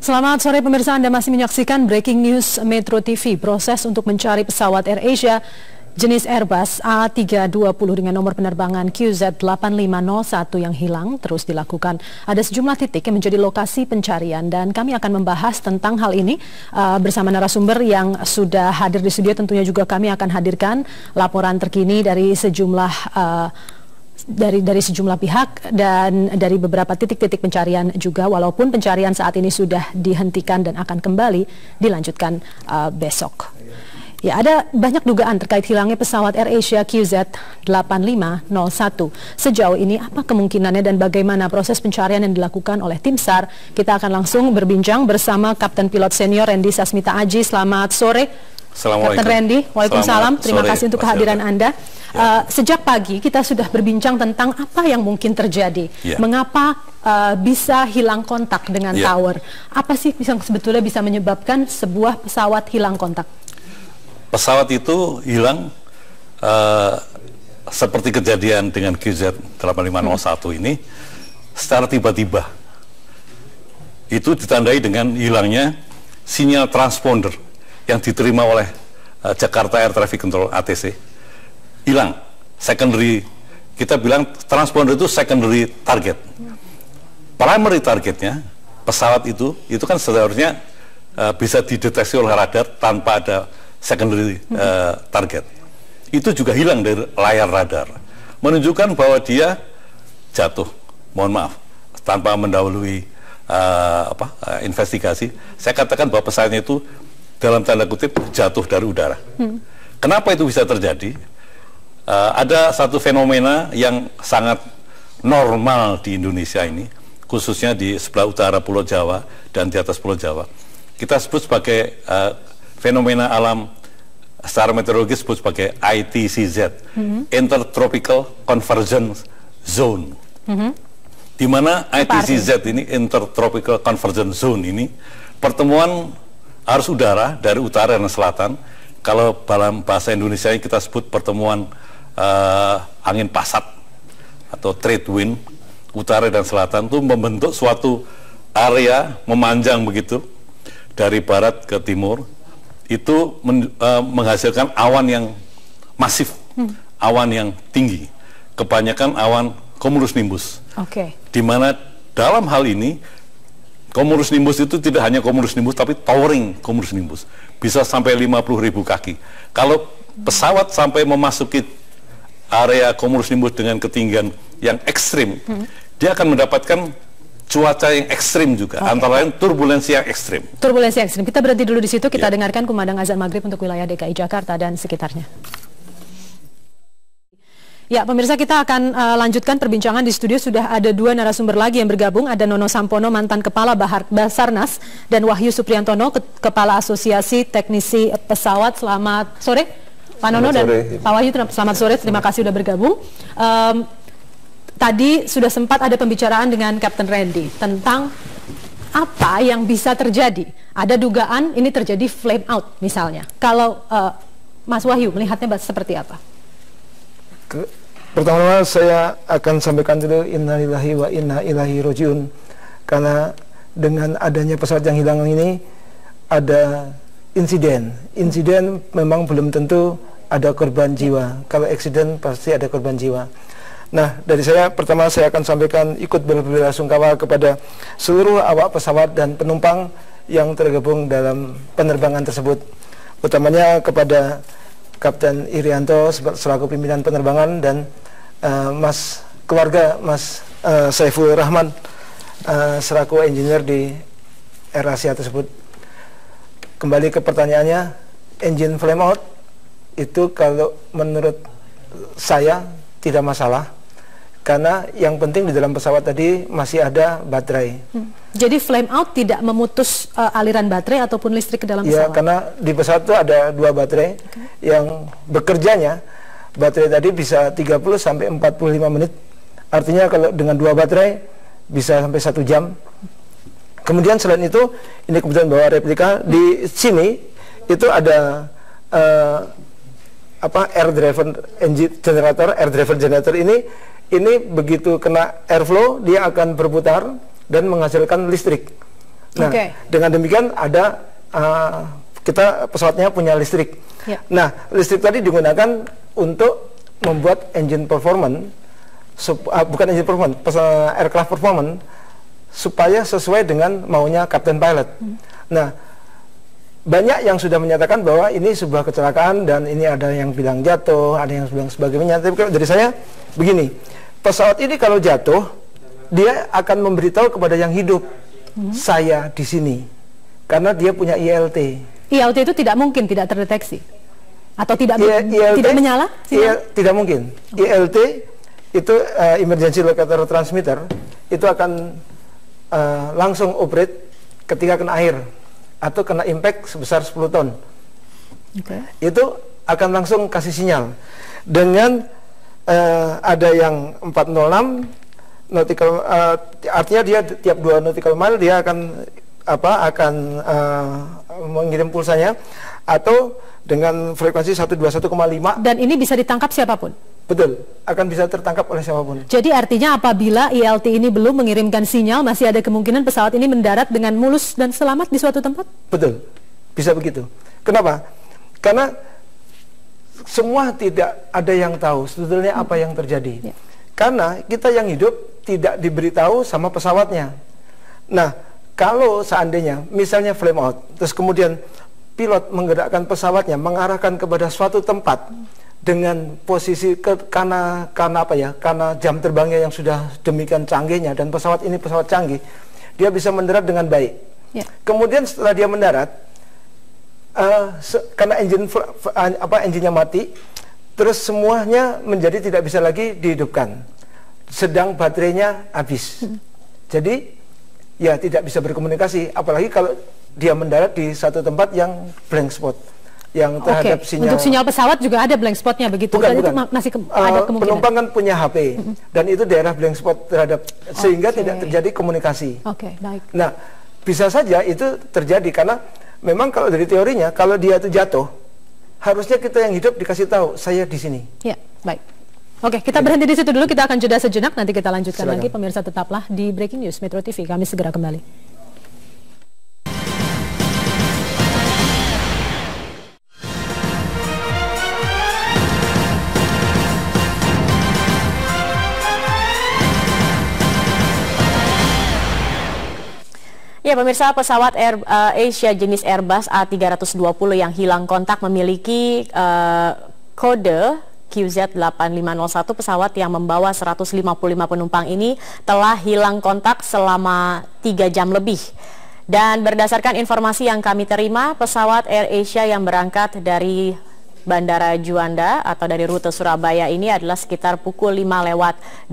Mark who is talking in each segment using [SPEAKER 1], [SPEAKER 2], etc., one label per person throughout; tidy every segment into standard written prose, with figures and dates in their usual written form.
[SPEAKER 1] Selamat sore pemirsa, Anda masih menyaksikan Breaking News Metro TV. Proses untuk mencari pesawat AirAsia jenis Airbus A320 dengan nomor penerbangan QZ8501 yang hilang terus dilakukan. Ada sejumlah titik yang menjadi lokasi pencarian dan kami akan membahas tentang hal ini bersama narasumber yang sudah hadir di studio. Tentunya juga kami akan hadirkan laporan terkini dari sejumlah dari sejumlah pihak dan dari beberapa titik-titik pencarian juga, walaupun pencarian saat ini sudah dihentikan dan akan kembali dilanjutkan besok. Ya, ada banyak dugaan terkait hilangnya pesawat AirAsia QZ8501. Sejauh ini apa kemungkinannya dan bagaimana proses pencarian yang dilakukan oleh tim SAR? Kita akan langsung berbincang bersama Kapten Pilot Senior Randy Sasmita Aji. Selamat sore. Kapten Randy, waalaikumsalam. Terima kasih untuk kehadiran Anda. Sejak pagi kita sudah berbincang tentang apa yang mungkin terjadi. Mengapa bisa hilang kontak dengan tower? Apa sih yang sebetulnya bisa menyebabkan sebuah pesawat hilang kontak?
[SPEAKER 2] Pesawat itu hilang seperti kejadian dengan QZ8501 ini secara tiba-tiba. Itu ditandai dengan hilangnya sinyal transponder yang diterima oleh Jakarta Air Traffic Control ATC. Hilang. Secondary, kita bilang transponder itu secondary target. Primary targetnya pesawat itu kan seharusnya bisa dideteksi oleh radar tanpa ada secondary target. Itu juga hilang dari layar radar, menunjukkan bahwa dia jatuh. Mohon maaf, tanpa mendahului investigasi, saya katakan bahwa pesawatnya itu dalam tanda kutip jatuh dari udara. Kenapa itu bisa terjadi? Ada satu fenomena yang sangat normal di Indonesia ini, khususnya di sebelah utara Pulau Jawa dan di atas Pulau Jawa. Kita sebut sebagai fenomena alam, secara meteorologi sebut sebagai ITCZ, Intertropical Convergence Zone. Di mana ITCZ ini, Intertropical Convergence Zone ini, pertemuan arus udara dari utara dan selatan. Kalau dalam bahasa Indonesia kita sebut pertemuan angin pasat atau trade wind utara dan selatan, itu membentuk suatu area memanjang begitu dari barat ke timur. Itu menghasilkan awan yang masif, awan yang tinggi, kebanyakan awan cumulus nimbus. Di mana dalam hal ini cumulus nimbus itu tidak hanya cumulus nimbus tapi towering cumulus nimbus, bisa sampai 50.000 kaki. Kalau pesawat sampai memasuki area cumulus nimbus dengan ketinggian yang ekstrim, dia akan mendapatkan cuaca yang ekstrim juga, antara lain turbulensi yang ekstrim. Turbulensi yang ekstrim. Kita berhenti dulu di situ, kita dengarkan kumandang azan maghrib untuk wilayah DKI Jakarta dan sekitarnya. Ya, pemirsa, kita akan lanjutkan perbincangan. Di studio sudah ada dua narasumber lagi yang bergabung. Ada Nono Sampono, mantan Kepala Basarnas, dan Wahyu Supriantono, Kepala Asosiasi Teknisi Pesawat. Selamat sore, Pak Nono dan Pak Wahyu. Selamat sore, terima kasih sudah bergabung. Tadi sudah sempat ada pembicaraan dengan Kapten Randy tentang apa yang bisa terjadi. Ada dugaan ini terjadi flame out misalnya. Kalau Mas Wahyu melihatnya seperti apa?
[SPEAKER 3] Pertama-tama saya akan sampaikan dulu innalillahi wa inna ilaihi rajiun, karena dengan adanya pesawat yang hilang ini ada insiden memang belum tentu ada korban jiwa. Kalau eksiden pasti ada korban jiwa. Nah, dari saya pertama saya akan sampaikan ikut berbela-sungkawa kepada seluruh awak pesawat dan penumpang yang tergabung dalam penerbangan tersebut, utamanya kepada Kapten Irianto selaku pimpinan penerbangan dan keluarga Mas Saiful Rahman selaku engineer di AirAsia tersebut. Kembali ke pertanyaannya, engine flame out itu kalau menurut saya tidak masalah, karena yang penting di dalam pesawat tadi masih ada baterai.
[SPEAKER 1] Jadi flame out tidak memutus aliran baterai ataupun listrik ke dalam pesawat? Ya, karena di pesawat itu ada dua baterai yang bekerjanya, baterai tadi bisa 30 sampai 45 menit. Artinya kalau dengan dua baterai bisa sampai 1 jam. Kemudian selain itu, ini kebetulan bawa replika, di sini itu ada air driver generator ini begitu kena airflow dia akan berputar dan menghasilkan listrik.
[SPEAKER 3] Nah, dengan demikian ada kita pesawatnya punya listrik. Nah, listrik tadi digunakan untuk membuat engine performance, bukan engine performance, aircraft performance, supaya sesuai dengan maunya kapten pilot. Nah, banyak yang sudah menyatakan bahwa ini sebuah kecelakaan dan ini ada yang bilang jatuh, ada yang bilang sebagainya. Tapi kalau dari saya begini, pesawat ini kalau jatuh, dia akan memberitahu kepada yang hidup, saya di sini, karena dia punya ILT. ILT itu tidak mungkin tidak terdeteksi atau tidak tidak menyala? Tidak mungkin. ILT itu emergency locator transmitter itu akan langsung operate ketika kena air atau kena impact sebesar 10 ton. Itu akan langsung kasih sinyal. Dengan ada yang 406 nautical, artinya dia tiap 2 nautical mile dia akan mengirim pulsanya, atau dengan frekuensi 121,5. Dan ini bisa ditangkap siapapun? Betul, akan bisa tertangkap oleh siapapun. Jadi artinya apabila ILT ini belum mengirimkan sinyal, masih ada kemungkinan pesawat ini mendarat dengan mulus dan selamat di suatu tempat? Betul, bisa begitu. Kenapa? Karena semua tidak ada yang tahu sebetulnya apa yang terjadi. Karena kita yang hidup tidak diberitahu sama pesawatnya. Nah, kalau seandainya misalnya flame out, terus kemudian pilot menggerakkan pesawatnya mengarahkan kepada suatu tempat dengan posisi karena jam terbangnya yang sudah demikian canggihnya, dan pesawat ini pesawat canggih, dia bisa mendarat dengan baik. Kemudian setelah dia mendarat, karena engine-nya mati, terus semuanya menjadi tidak bisa lagi dihidupkan, sedang baterainya habis. Jadi ya tidak bisa berkomunikasi, apalagi kalau dia mendarat di satu tempat yang blank spot, yang terhadap sinyal. Untuk sinyal pesawat juga ada blank spotnya begitu? Bukan. Itu masih ada kemungkinan. Penumpang kan punya HP, dan itu daerah blank spot terhadap, sehingga tidak terjadi komunikasi. Baik. Nah, bisa saja itu terjadi karena memang kalau dari teorinya, kalau dia itu jatuh, harusnya kita yang hidup dikasih tahu, saya di sini. Ya, baik. Oke, kita berhenti di situ dulu, kita akan jeda sejenak, nanti kita lanjutkan lagi. Pemirsa tetaplah di Breaking News Metro TV, kami segera kembali. Ya pemirsa, pesawat Asia jenis Airbus A320 yang hilang kontak memiliki kode QZ8501. Pesawat yang membawa 155 penumpang ini telah hilang kontak selama 3 jam lebih. Dan berdasarkan informasi yang kami terima, pesawat AirAsia yang berangkat dari Bandara Juanda atau dari rute Surabaya ini adalah sekitar pukul 5:20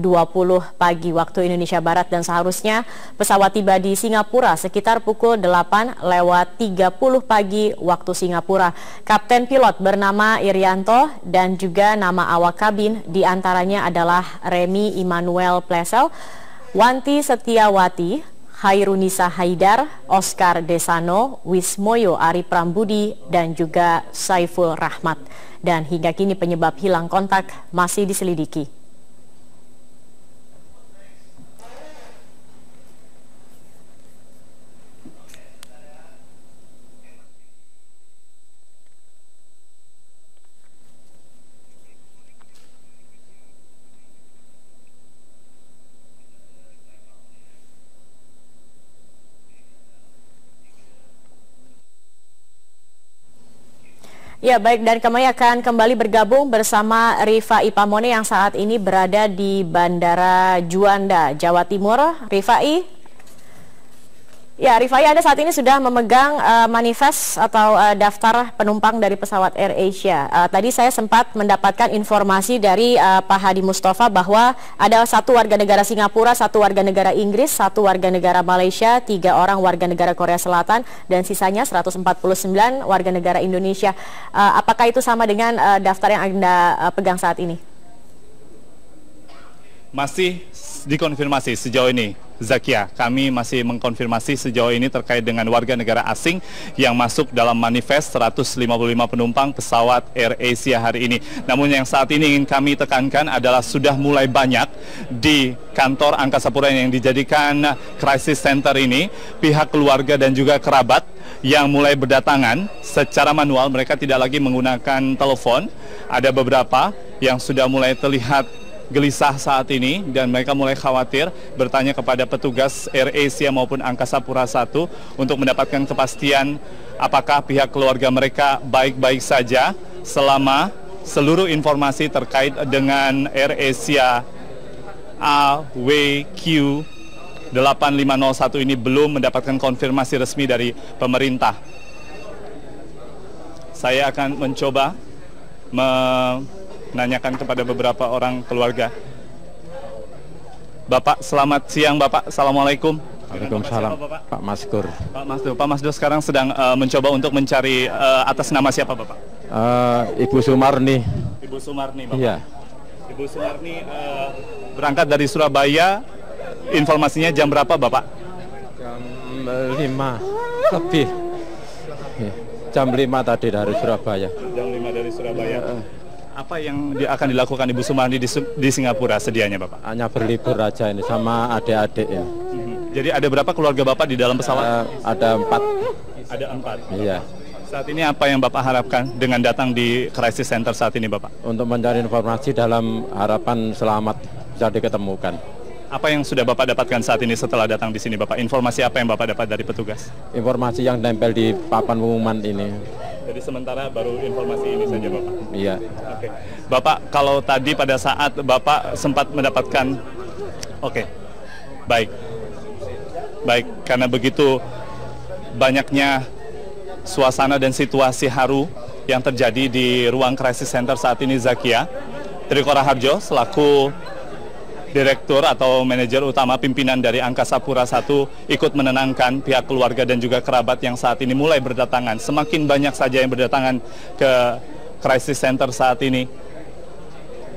[SPEAKER 3] pagi waktu Indonesia Barat, dan seharusnya pesawat tiba di Singapura sekitar pukul 8:30 pagi waktu Singapura. Kapten pilot bernama Irianto dan juga nama awak kabin diantaranya adalah Remy Immanuel Plesel, Wanti Setiawati, Hairunisa Haidar, Oscar Desano, Wismoyo Ari Prambudi, dan juga Saiful Rahmat. Dan hingga kini penyebab hilang kontak masih diselidiki. Ya baik, dan kami akan kembali bergabung bersama Rifai Pamone yang saat ini berada di Bandara Juanda, Jawa Timur. Rifai? Ya, Rifai, Anda saat ini sudah memegang manifest atau daftar penumpang dari pesawat AirAsia. Tadi saya sempat mendapatkan informasi dari Pak Hadi Mustafa bahwa ada 1 warga negara Singapura, 1 warga negara Inggris, 1 warga negara Malaysia, 3 orang warga negara Korea Selatan, dan sisanya 149 warga negara Indonesia. Apakah itu sama dengan daftar yang Anda pegang saat ini?
[SPEAKER 4] Masih dikonfirmasi sejauh ini, Zakia, kami masih mengkonfirmasi sejauh ini terkait dengan warga negara asing yang masuk dalam manifest 155 penumpang pesawat AirAsia hari ini. Namun yang saat ini ingin kami tekankan adalah sudah mulai banyak di kantor Angkasa Pura yang dijadikan crisis center ini, pihak keluarga dan juga kerabat yang mulai berdatangan secara manual. Mereka tidak lagi menggunakan telepon. Ada beberapa yang sudah mulai terlihat gelisah saat ini dan mereka mulai khawatir bertanya kepada petugas AirAsia maupun Angkasa Pura I untuk mendapatkan kepastian apakah pihak keluarga mereka baik-baik saja selama seluruh informasi terkait dengan AirAsia AWQ 8501 ini belum mendapatkan konfirmasi resmi dari pemerintah. Saya akan mencoba menanyakan kepada beberapa orang keluarga. Bapak, selamat siang Bapak. Assalamualaikum.
[SPEAKER 5] Waalaikumsalam. Pak Maskur.
[SPEAKER 4] Pak Masdur sekarang sedang mencoba untuk mencari atas nama siapa Bapak?
[SPEAKER 5] Ibu Sumarni.
[SPEAKER 4] Ibu Sumarni Bapak.
[SPEAKER 5] Iya.
[SPEAKER 4] Ibu Sumarni berangkat dari Surabaya. Informasinya jam berapa Bapak?
[SPEAKER 5] Jam 5 lebih. Jam 5 tadi dari Surabaya.
[SPEAKER 4] Jam 5 dari Surabaya. Apa yang akan dilakukan Ibu Sumarni di Singapura sedianya Bapak?
[SPEAKER 5] Hanya berlibur aja ini sama adik-adik ini.
[SPEAKER 4] Jadi ada berapa keluarga Bapak di dalam pesawat?
[SPEAKER 5] Ada 4.
[SPEAKER 4] Ada 4.
[SPEAKER 5] Iya.
[SPEAKER 4] Saat ini apa yang Bapak harapkan dengan datang di crisis center saat ini Bapak?
[SPEAKER 5] Untuk mencari informasi dalam harapan selamat bisa diketemukan.
[SPEAKER 4] Apa yang sudah Bapak dapatkan saat ini setelah datang di sini Bapak? Informasi apa yang Bapak dapat dari petugas?
[SPEAKER 5] Informasi yang nempel di papan pengumuman ini.
[SPEAKER 4] Jadi sementara baru informasi ini saja Bapak?
[SPEAKER 5] Iya.
[SPEAKER 4] Oke. Bapak, kalau tadi pada saat Bapak sempat mendapatkan... Oke. Baik. Baik, karena begitu banyaknya suasana dan situasi haru yang terjadi di ruang crisis center saat ini, Zakia, Trikora Harjo selaku Direktur atau Manajer Utama Pimpinan dari Angkasa Pura I ikut menenangkan pihak keluarga dan juga kerabat yang saat ini mulai berdatangan. Semakin banyak saja yang berdatangan ke crisis center saat ini.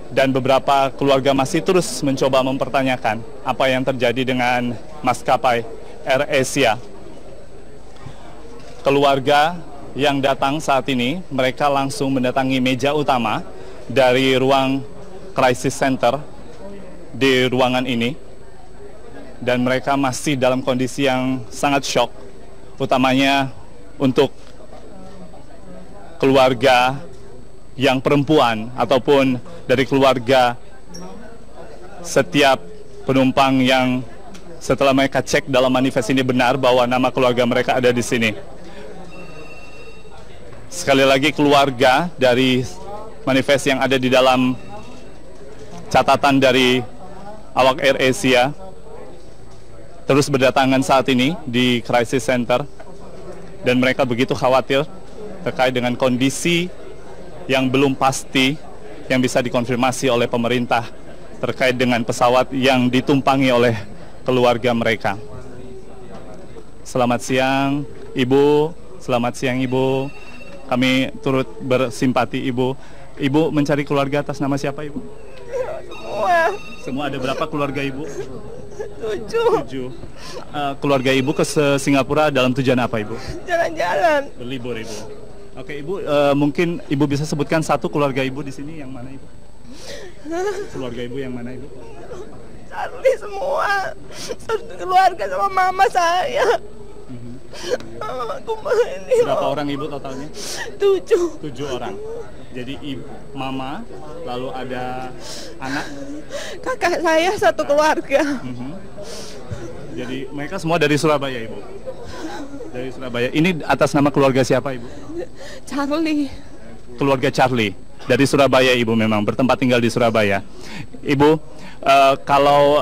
[SPEAKER 4] Dan beberapa keluarga masih terus mencoba mempertanyakan apa yang terjadi dengan maskapai AirAsia. Keluarga yang datang saat ini, mereka langsung mendatangi meja utama dari ruang crisis center di ruangan ini, dan mereka masih dalam kondisi yang sangat shock, utamanya untuk keluarga yang perempuan ataupun dari keluarga setiap penumpang yang setelah mereka cek dalam manifest ini benar bahwa nama keluarga mereka ada di sini. Sekali lagi, keluarga dari manifest yang ada di dalam catatan dari awak AirAsia terus berdatangan saat ini di crisis center, dan mereka begitu khawatir terkait dengan kondisi yang belum pasti yang bisa dikonfirmasi oleh pemerintah terkait dengan pesawat yang ditumpangi oleh keluarga mereka. Selamat siang Ibu, selamat siang Ibu. Kami turut bersimpati Ibu. Ibu mencari keluarga atas nama siapa Ibu? Semua ada berapa keluarga Ibu? 7. Keluarga Ibu ke Singapura dalam tujuan apa Ibu?
[SPEAKER 6] Jalan-jalan.
[SPEAKER 4] Berlibur Ibu. Oke Ibu, mungkin Ibu bisa sebutkan satu keluarga Ibu di sini yang mana Ibu? Keluarga Ibu yang mana Ibu?
[SPEAKER 6] Charlie semua. Satu keluarga sama mama saya.
[SPEAKER 4] Berapa orang Ibu totalnya?
[SPEAKER 6] 7
[SPEAKER 4] orang. Jadi ibu, mama, lalu ada anak,
[SPEAKER 6] kakak saya satu keluarga.
[SPEAKER 4] Jadi mereka semua dari Surabaya Ibu? Dari Surabaya. Ini atas nama keluarga siapa Ibu?
[SPEAKER 6] Charlie.
[SPEAKER 4] Keluarga Charlie. Dari Surabaya Ibu, memang bertempat tinggal di Surabaya. Ibu, kalau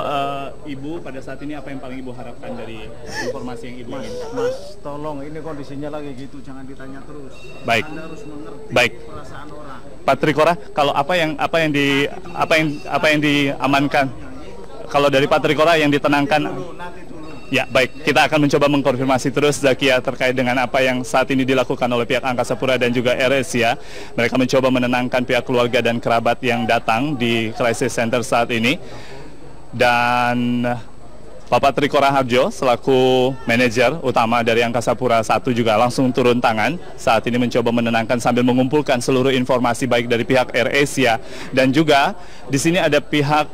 [SPEAKER 4] Ibu pada saat ini apa yang paling Ibu harapkan dari informasi yang Ibu ingin?
[SPEAKER 7] Mas, tolong, ini kondisinya lagi gitu, jangan ditanya terus.
[SPEAKER 4] Baik.
[SPEAKER 7] Anda harus mengerti perasaan orang.
[SPEAKER 4] Pak Trikora, kalau apa yang diamankan? Kalau dari Pak Trikora yang ditenangkan? Ya, baik. Kita akan mencoba mengkonfirmasi terus, Zakia, terkait dengan apa yang saat ini dilakukan oleh pihak Angkasa Pura dan juga AirAsia. Mereka mencoba menenangkan pihak keluarga dan kerabat yang datang di crisis center saat ini. Dan Bapak Triko Raharjo selaku manajer utama dari Angkasa Pura I juga langsung turun tangan saat ini mencoba menenangkan sambil mengumpulkan seluruh informasi baik dari pihak AirAsia dan juga di sini ada pihak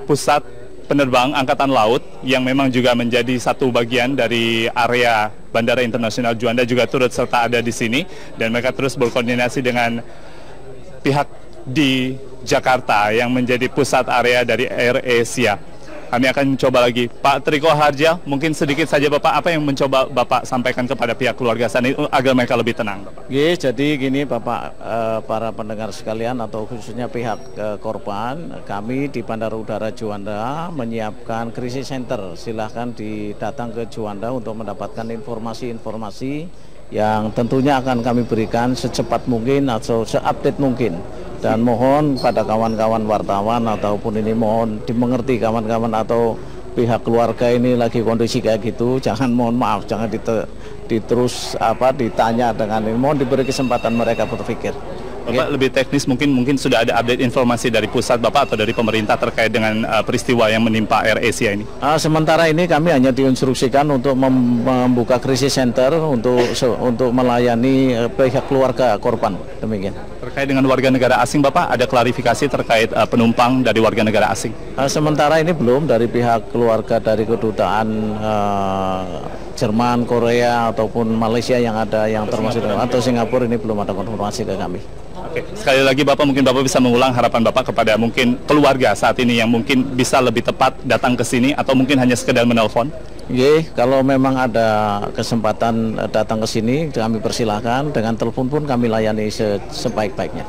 [SPEAKER 4] pusat penerbang Angkatan Laut yang memang juga menjadi satu bagian dari area Bandara Internasional Juanda juga turut serta ada di sini dan mereka terus berkoordinasi dengan pihak di Jakarta yang menjadi pusat area dari AirAsia. Kami akan mencoba lagi. Pak Triko Harja, mungkin sedikit saja Bapak, apa yang mencoba Bapak sampaikan kepada pihak keluarga sana agar mereka lebih tenang, Bapak?
[SPEAKER 7] Jadi gini Bapak, para pendengar sekalian atau khususnya pihak korban, kami di Bandara Udara Juanda menyiapkan krisis center. Silahkan datang ke Juanda untuk mendapatkan informasi-informasi yang tentunya akan kami berikan secepat mungkin atau seupdate mungkin. Dan mohon pada kawan-kawan wartawan ataupun ini mohon dimengerti kawan-kawan atau pihak keluarga ini lagi kondisi kayak gitu, jangan mohon maaf, jangan ditanya dengan ini, mohon diberi kesempatan mereka berpikir.
[SPEAKER 4] Bapak lebih teknis mungkin sudah ada update informasi dari pusat Bapak atau dari pemerintah terkait dengan peristiwa yang menimpa AirAsia ini?
[SPEAKER 7] Sementara ini kami hanya diinstruksikan untuk membuka krisis center untuk melayani pihak keluarga korban, demikian.
[SPEAKER 4] Terkait dengan warga negara asing Bapak, ada klarifikasi terkait penumpang dari warga negara asing?
[SPEAKER 7] Sementara ini belum dari pihak keluarga dari kedutaan Jerman, Korea ataupun Malaysia yang ada yang termasuk atau Singapura ini belum ada konfirmasi ke kami.
[SPEAKER 4] Oke, sekali lagi Bapak, mungkin Bapak bisa mengulang harapan Bapak kepada mungkin keluarga saat ini yang mungkin bisa lebih tepat datang ke sini atau mungkin hanya sekedar menelpon?
[SPEAKER 7] Kalau memang ada kesempatan datang ke sini, kami persilahkan. Dengan telepon pun kami layani sebaik-baiknya.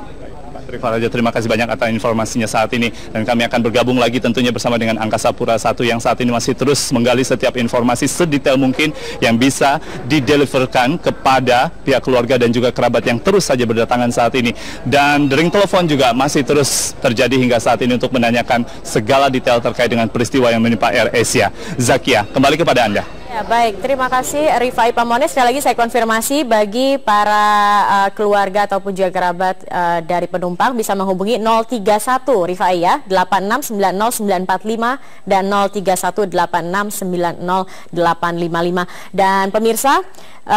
[SPEAKER 4] Terima kasih banyak atas informasinya saat ini dan kami akan bergabung lagi tentunya bersama dengan Angkasa Pura I yang saat ini masih terus menggali setiap informasi sedetail mungkin yang bisa dideliverkan kepada pihak keluarga dan juga kerabat yang terus saja berdatangan saat ini. Dan dering telepon juga masih terus terjadi hingga saat ini untuk menanyakan segala detail terkait dengan peristiwa yang menimpa AirAsia. Zakia, kembali kepada Anda.
[SPEAKER 8] Ya, baik, terima kasih Rifai Pamones. Sekali lagi saya konfirmasi bagi para keluarga ataupun juga kerabat dari penumpang bisa menghubungi 031 Rifai ya, 8690945 dan 03186900855. Dan pemirsa,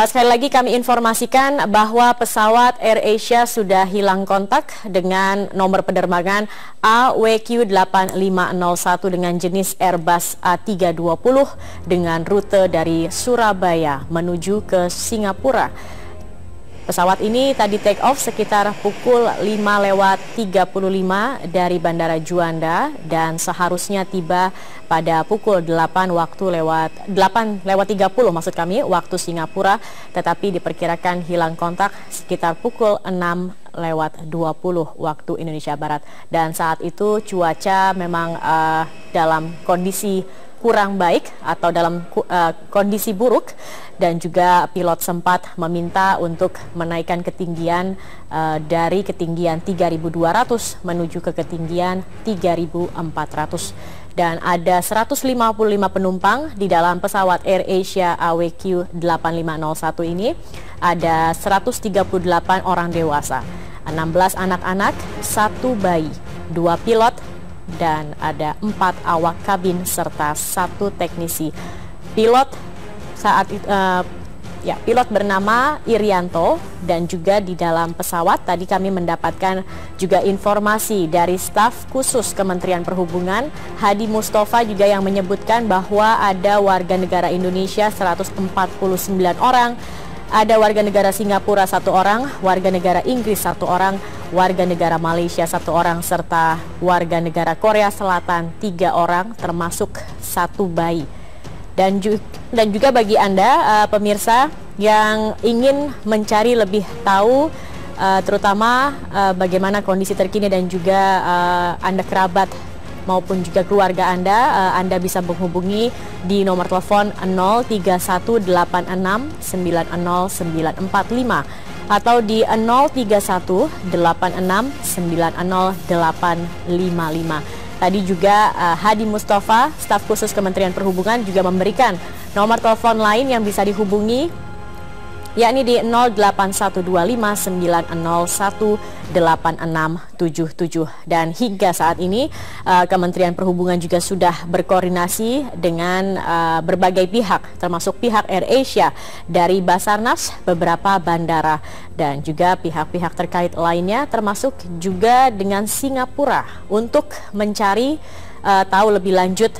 [SPEAKER 8] sekali lagi kami informasikan bahwa pesawat AirAsia sudah hilang kontak dengan nomor penerbangan AWQ8501 dengan jenis Airbus A320 dengan rute dari Surabaya menuju ke Singapura. Pesawat ini tadi take off sekitar pukul 5:35 dari Bandara Juanda dan seharusnya tiba pada pukul 8 lewat 30 maksud kami waktu Singapura, tetapi diperkirakan hilang kontak sekitar pukul 6:20 waktu Indonesia Barat. Dan saat itu cuaca memang dalam kondisi kurang baik atau dalam kondisi buruk dan juga pilot sempat meminta untuk menaikkan ketinggian dari ketinggian 3.200 menuju ke ketinggian 3.400 dan ada 155 penumpang di dalam pesawat AirAsia AWQ8501 ini. Ada 138 orang dewasa, 16 anak-anak, 1 bayi, 2 pilot dan ada 4 awak kabin serta 1 teknisi. Pilot pilot bernama Irianto dan juga di dalam pesawat tadi kami mendapatkan juga informasi dari staf khusus Kementerian Perhubungan Hadi Mustafa juga yang menyebutkan bahwa ada warga negara Indonesia 149 orang. Ada warga negara Singapura 1 orang, warga negara Inggris 1 orang, warga negara Malaysia 1 orang, serta warga negara Korea Selatan 3 orang, termasuk 1 bayi. Dan juga bagi Anda pemirsa yang ingin mencari lebih tahu terutama bagaimana kondisi terkini dan juga Anda kerabat maupun juga keluarga Anda bisa menghubungi di nomor telepon 03186900945 atau di 03186900855. Tadi juga Hadi Mustafa, staf khusus Kementerian Perhubungan juga memberikan nomor telepon lain yang bisa dihubungi yakni di 081259018677. Dan hingga saat ini Kementerian Perhubungan juga sudah berkoordinasi dengan berbagai pihak, termasuk pihak AirAsia dari Basarnas, beberapa bandara, dan juga pihak-pihak terkait lainnya, termasuk juga dengan Singapura untuk mencari tahu lebih lanjut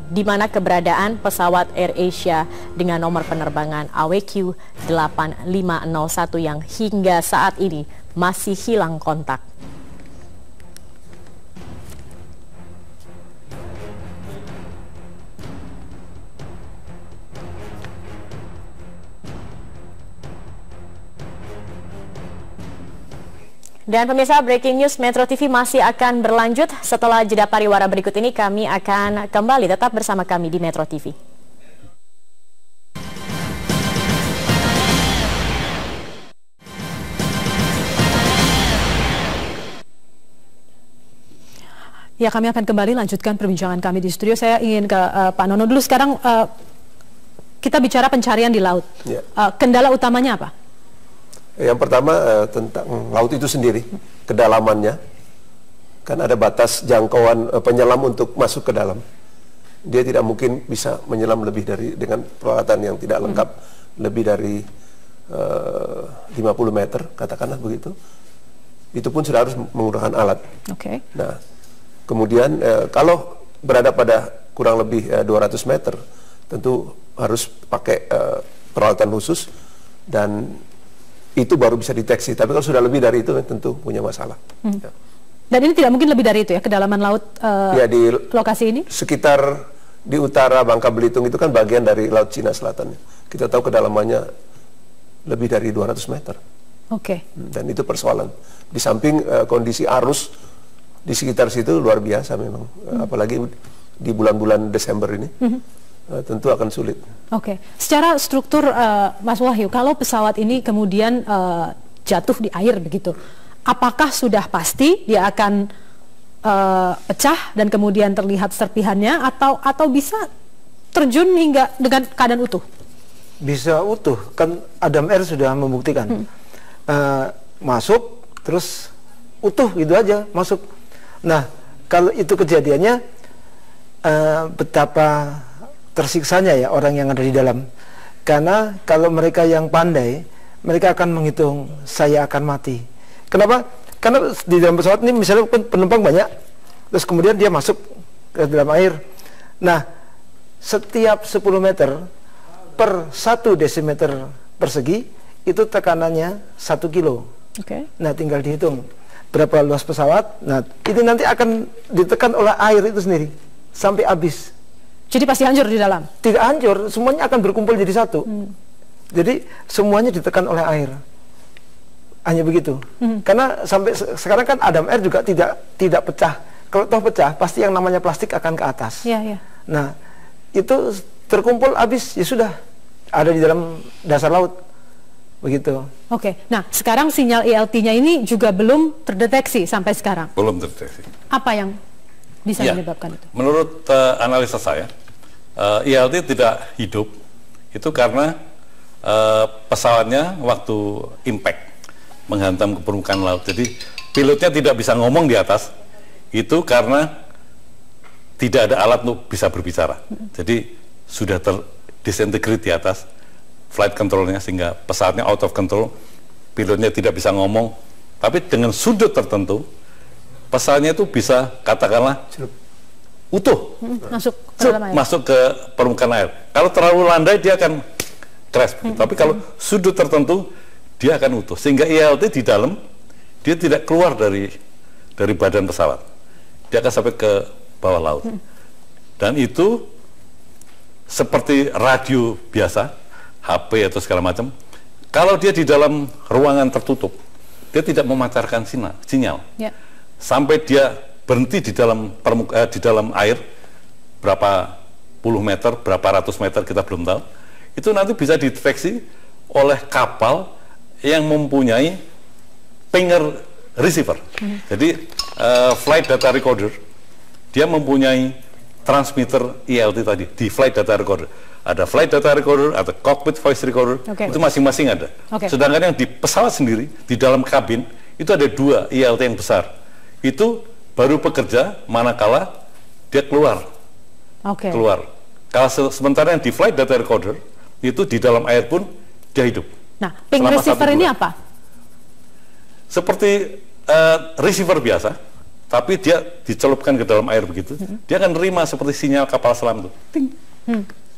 [SPEAKER 8] di mana keberadaan pesawat AirAsia dengan nomor penerbangan AWQ 8501 yang hingga saat ini masih hilang kontak. Dan pemirsa, Breaking News Metro TV masih akan berlanjut. Setelah jeda pariwara berikut ini, kami akan kembali. Tetap bersama kami di Metro TV.
[SPEAKER 1] Ya, kami akan kembali lanjutkan perbincangan kami di studio. Saya ingin ke Pak Nono dulu. Sekarang kita bicara pencarian di laut.
[SPEAKER 9] Ya.
[SPEAKER 1] Kendala utamanya apa?
[SPEAKER 9] Yang pertama tentang laut itu sendiri, kedalamannya. Kan ada batas jangkauan penyelam untuk masuk ke dalam. Dia tidak mungkin bisa menyelam lebih dari, dengan peralatan yang tidak lengkap, lebih dari 50 meter, katakanlah begitu. Itu pun sudah harus menggunakan alat.
[SPEAKER 1] Oke.
[SPEAKER 9] Nah, kemudian kalau berada pada kurang lebih 200 meter, tentu harus pakai peralatan khusus, dan itu baru bisa deteksi. Tapi kalau sudah lebih dari itu tentu punya masalah. Ya.
[SPEAKER 1] Dan ini tidak mungkin lebih dari itu ya, kedalaman laut
[SPEAKER 9] ya, di
[SPEAKER 1] lokasi ini?
[SPEAKER 9] Sekitar di utara Bangka Belitung itu kan bagian dari Laut Cina Selatan. Kita tahu kedalamannya lebih dari 200 meter.
[SPEAKER 1] Oke.
[SPEAKER 9] Dan itu persoalan. Di samping kondisi arus di sekitar situ luar biasa memang. Apalagi di bulan-bulan Desember ini. Tentu akan sulit.
[SPEAKER 1] Oke. Secara struktur Mas Wahyu, kalau pesawat ini kemudian jatuh di air begitu, apakah sudah pasti dia akan pecah dan kemudian terlihat serpihannya, atau bisa terjun hingga dengan keadaan utuh?
[SPEAKER 3] Bisa utuh, kan Adam Air sudah membuktikan. Masuk terus utuh gitu aja masuk. Nah, kalau itu kejadiannya betapa tersiksanya ya orang yang ada di dalam. Karena kalau mereka yang pandai, mereka akan menghitung saya akan mati. Kenapa? Karena di dalam pesawat ini misalnya penumpang banyak, terus kemudian dia masuk ke dalam air. Nah, setiap 10 meter per 1 desimeter persegi itu tekanannya 1 kilo.
[SPEAKER 1] Oke.
[SPEAKER 3] Nah, tinggal dihitung berapa luas pesawat. Nah, itu nanti akan ditekan oleh air itu sendiri sampai habis.
[SPEAKER 1] Jadi pasti hancur di dalam?
[SPEAKER 3] Tidak hancur, semuanya akan berkumpul jadi satu. Jadi semuanya ditekan oleh air. Hanya begitu. Karena sampai sekarang kan Adam Air juga tidak pecah. Kalau toh pecah, pasti yang namanya plastik akan ke atas.
[SPEAKER 1] Iya, iya.
[SPEAKER 3] Nah, itu terkumpul habis, ya sudah ada di dalam dasar laut. Begitu.
[SPEAKER 1] Oke. Nah, sekarang sinyal ILT-nya ini juga belum terdeteksi sampai sekarang.
[SPEAKER 2] Belum terdeteksi.
[SPEAKER 1] Apa yang bisa menyebabkan itu?
[SPEAKER 2] Menurut analisa saya, ILT tidak hidup itu karena pesawatnya waktu impact menghantam ke permukaan laut. Jadi pilotnya tidak bisa ngomong di atas, itu karena tidak ada alat untuk bisa berbicara. Jadi sudah terdisintegrate di atas flight controlnya, sehingga pesawatnya out of control, pilotnya tidak bisa ngomong. Tapi dengan sudut tertentu, pesawatnya itu bisa katakanlah utuh, masuk ke permukaan air. Kalau terlalu landai dia akan crash. Tapi kalau sudut tertentu dia akan utuh. Sehingga ILT di dalam dia tidak keluar dari badan pesawat. Dia akan sampai ke bawah laut. Dan itu seperti radio biasa, HP atau segala macam. Kalau dia di dalam ruangan tertutup, dia tidak memancarkan sinyal. Ya. Sampai dia berhenti di dalam air berapa puluh meter, berapa ratus meter kita belum tahu. Itu nanti bisa dideteksi oleh kapal yang mempunyai pinger receiver. Jadi flight data recorder dia mempunyai transmitter ILT tadi di flight data recorder. ada flight data recorder, ada cockpit voice recorder, itu masing-masing ada. Sedangkan yang di pesawat sendiri, di dalam kabin, itu ada 2 ILT yang besar. Itu baru bekerja manakala dia keluar. Keluar. Kalau sementara yang di flight data recorder, itu di dalam air pun dia hidup.
[SPEAKER 1] Nah, ping receiver ini apa?
[SPEAKER 2] Seperti receiver biasa, tapi dia dicelupkan ke dalam air begitu, dia akan nerima seperti sinyal kapal selam itu. Ting,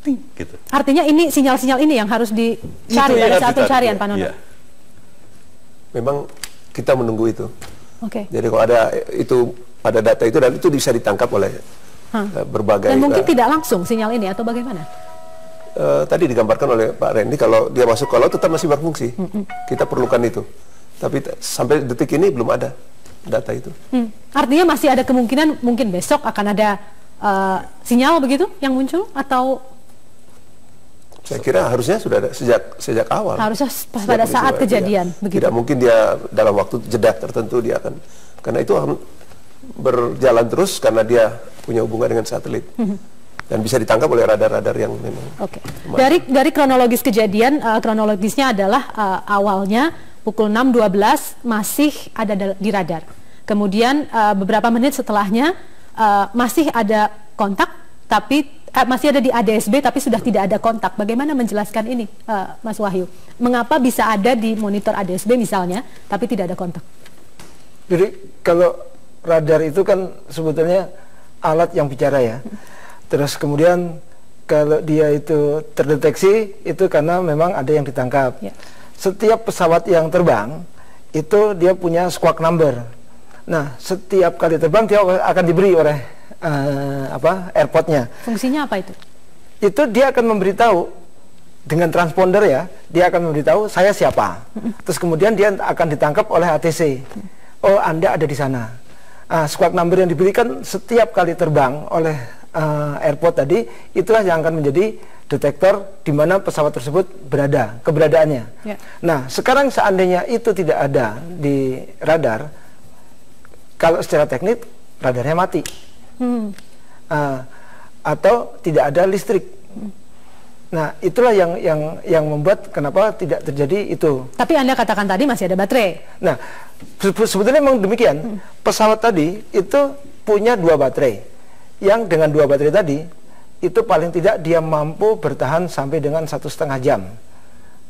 [SPEAKER 2] ting, gitu.
[SPEAKER 1] Artinya ini sinyal-sinyal ini yang harus dicari pada saat pencarian, Pak Nono.
[SPEAKER 9] Iya. Memang kita menunggu itu. Jadi kalau ada data itu, dan itu bisa ditangkap oleh berbagai.
[SPEAKER 1] Dan mungkin tidak langsung sinyal ini atau bagaimana?
[SPEAKER 9] Tadi digambarkan oleh Pak Randy, kalau dia masuk ke laut tetap masih berfungsi. Kita perlukan itu. Tapi sampai detik ini belum ada data itu.
[SPEAKER 1] Artinya masih ada kemungkinan mungkin besok akan ada sinyal begitu yang muncul, atau?
[SPEAKER 9] Saya kira harusnya sudah ada sejak awal.
[SPEAKER 1] Harusnya pada saat kejadian begitu.
[SPEAKER 9] Tidak mungkin dia dalam waktu jeda tertentu dia akan, karena itu akan berjalan terus karena dia punya hubungan dengan satelit. Dan bisa ditangkap oleh radar-radar yang memang.
[SPEAKER 1] Dari kronologis kejadian, kronologisnya adalah awalnya pukul 6.12 masih ada di radar. Kemudian beberapa menit setelahnya masih ada kontak, tapi masih ada di ADSB tapi sudah tidak ada kontak. Bagaimana menjelaskan ini, Mas Wahyu? Mengapa bisa ada di monitor ADSB misalnya, tapi tidak ada kontak?
[SPEAKER 3] Jadi kalau radar itu kan sebetulnya alat yang bicara ya. Terus kemudian kalau dia itu terdeteksi itu karena memang ada yang ditangkap. Setiap pesawat yang terbang itu dia punya squawk number. Nah, setiap kali terbang dia akan diberi oleh airport-nya.
[SPEAKER 1] Fungsinya apa itu?
[SPEAKER 3] Itu dia akan memberitahu dengan transponder ya, dia akan memberitahu saya siapa. Terus kemudian dia akan ditangkap oleh ATC. Oh, Anda ada di sana. Squawk number yang diberikan setiap kali terbang oleh airport tadi, itulah yang akan menjadi detektor di mana pesawat tersebut berada, keberadaannya. Nah, sekarang seandainya itu tidak ada di radar, kalau secara teknik radarnya mati, atau tidak ada listrik. Nah, itulah yang membuat kenapa tidak terjadi itu.
[SPEAKER 1] Tapi Anda katakan tadi masih ada baterai.
[SPEAKER 3] Nah, sebetulnya memang demikian. Pesawat tadi itu punya 2 baterai. Yang dengan 2 baterai tadi itu paling tidak dia mampu bertahan sampai dengan 1,5 jam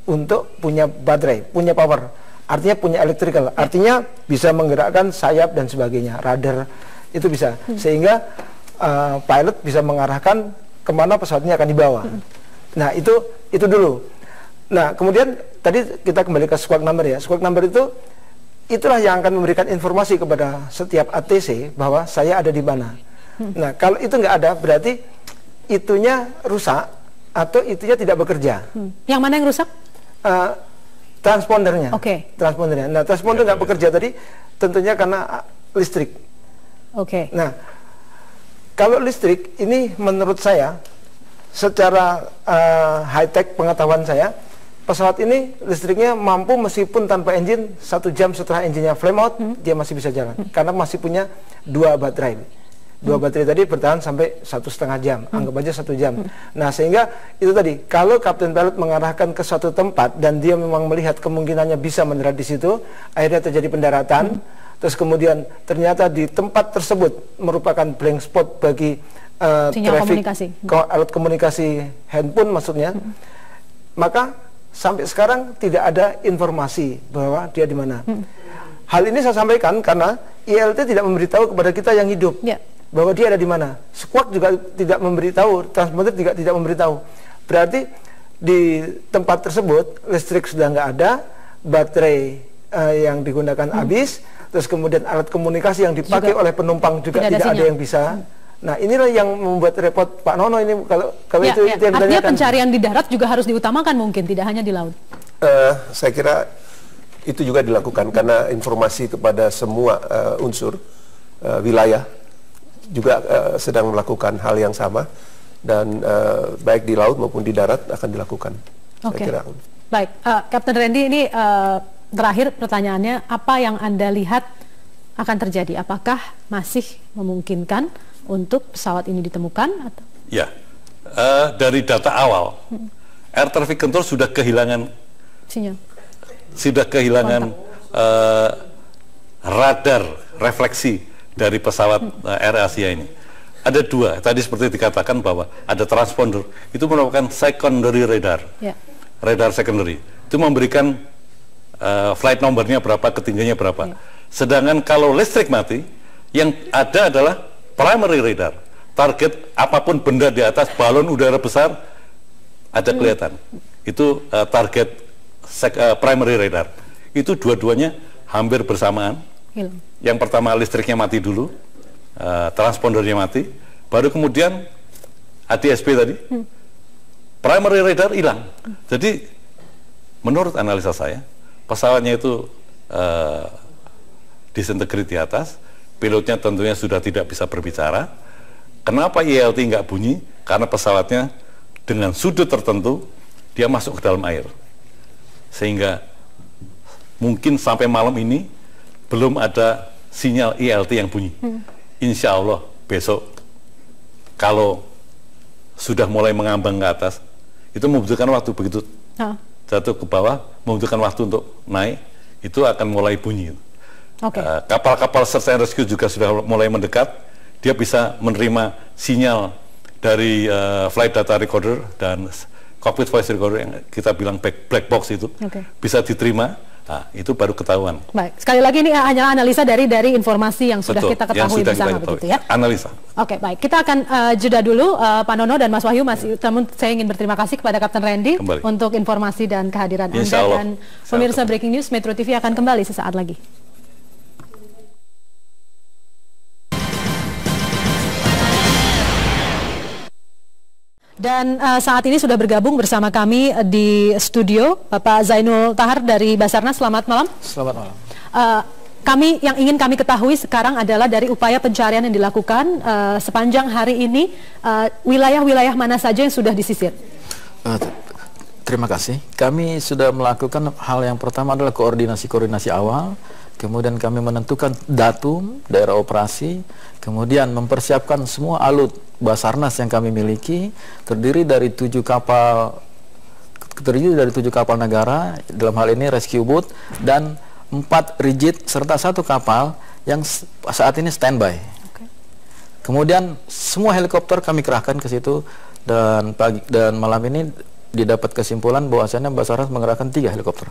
[SPEAKER 3] untuk punya baterai, punya power, artinya punya electrical, artinya bisa menggerakkan sayap dan sebagainya, radar itu bisa, sehingga pilot bisa mengarahkan kemana pesawat ini akan dibawa. Nah itu dulu. Nah kemudian tadi kita kembali ke squawk number ya, squawk number itulah yang akan memberikan informasi kepada setiap ATC bahwa saya ada di mana. Nah, kalau itu nggak ada, berarti itunya rusak atau itunya tidak bekerja.
[SPEAKER 1] Yang mana yang rusak?
[SPEAKER 3] Transpondernya. Transpondernya. Nah, transponder nggak bekerja tadi, tentunya karena listrik. Nah, kalau listrik ini menurut saya, secara high-tech pengetahuan saya, pesawat ini listriknya mampu meskipun tanpa engine, 1 jam setelah engine-nya flame out, dia masih bisa jalan. Karena masih punya 2 baterai. 2 baterai tadi bertahan sampai 1,5 jam, anggap aja 1 jam. Nah, sehingga itu tadi, kalau kapten pilot mengarahkan ke suatu tempat dan dia memang melihat kemungkinannya bisa mendarat di situ, akhirnya terjadi pendaratan, terus kemudian ternyata di tempat tersebut merupakan blank spot bagi traffic, alat komunikasi handphone maksudnya, maka sampai sekarang tidak ada informasi bahwa dia di mana. Hal ini saya sampaikan karena ILT tidak memberitahu kepada kita yang hidup. Bahwa dia ada di mana. Squawk juga tidak memberitahu, transponder juga tidak memberitahu. Berarti di tempat tersebut listrik sudah nggak ada, baterai yang digunakan habis, terus kemudian alat komunikasi yang dipakai oleh penumpang juga tidak ada yang bisa. Nah, inilah yang membuat repot Pak Nono ini kalau itu yang ditanyakan.
[SPEAKER 1] Artinya pencarian di darat juga harus diutamakan mungkin, tidak hanya di laut.
[SPEAKER 9] Saya kira itu juga dilakukan karena informasi kepada semua unsur wilayah juga sedang melakukan hal yang sama, dan baik di laut maupun di darat akan dilakukan. Saya kira.
[SPEAKER 1] Baik, Kapten Randy, ini terakhir pertanyaannya, apa yang Anda lihat akan terjadi? Apakah masih memungkinkan untuk pesawat ini ditemukan? Atau?
[SPEAKER 2] Ya, dari data awal, air traffic control sudah kehilangan
[SPEAKER 1] sinyal,
[SPEAKER 2] sudah kehilangan radar refleksi dari pesawat Air Asia ini. Ada dua, tadi seperti dikatakan bahwa ada transponder, itu merupakan secondary radar, radar secondary, itu memberikan flight numbernya berapa, ketinggiannya berapa. Sedangkan kalau listrik mati, yang ada adalah primary radar, target apapun benda di atas, balon udara besar, ada kelihatan. Itu target primary radar. Itu dua-duanya hampir bersamaan. Yang pertama listriknya mati dulu, transpondernya mati, baru kemudian ADSB tadi, primary radar hilang. Jadi menurut analisa saya, pesawatnya itu disintegrate di atas, pilotnya tentunya sudah tidak bisa berbicara. Kenapa ILT nggak bunyi? Karena pesawatnya dengan sudut tertentu dia masuk ke dalam air, sehingga mungkin sampai malam ini belum ada sinyal ILT yang bunyi. Insya Allah besok kalau sudah mulai mengambang ke atas, itu membutuhkan waktu, begitu jatuh ke bawah membutuhkan waktu untuk naik, itu akan mulai bunyi. Kapal-kapal search and rescue juga sudah mulai mendekat, dia bisa menerima sinyal dari flight data recorder dan cockpit voice recorder yang kita bilang black box itu, bisa diterima. Nah, itu baru ketahuan. Baik,
[SPEAKER 1] sekali lagi ini hanya analisa dari informasi yang sudah kita ketahui bersama, begitu ya?
[SPEAKER 2] Analisa.
[SPEAKER 1] Oke, baik. Kita akan jeda dulu, Pak Nono dan Mas Wahyu. Namun saya ingin berterima kasih kepada Kapten Randy untuk informasi dan kehadiran Anda. Dan pemirsa Breaking News Metro TV akan kembali sesaat lagi. Dan saat ini sudah bergabung bersama kami di studio Bapak Zainul Tahar dari Basarnas. Selamat malam.
[SPEAKER 10] Selamat malam.
[SPEAKER 1] Yang ingin kami ketahui sekarang adalah dari upaya pencarian yang dilakukan sepanjang hari ini, wilayah-wilayah mana saja yang sudah disisir?
[SPEAKER 10] Terima kasih. Kami sudah melakukan hal yang pertama adalah koordinasi awal. Kemudian kami menentukan datum, daerah operasi, kemudian mempersiapkan semua alut Basarnas yang kami miliki, terdiri dari 7 kapal negara, dalam hal ini rescue boat, dan 4 rigid serta 1 kapal yang saat ini standby. Kemudian semua helikopter kami kerahkan ke situ, dan malam ini didapat kesimpulan bahwasannya Basarnas mengerahkan 3 helikopter.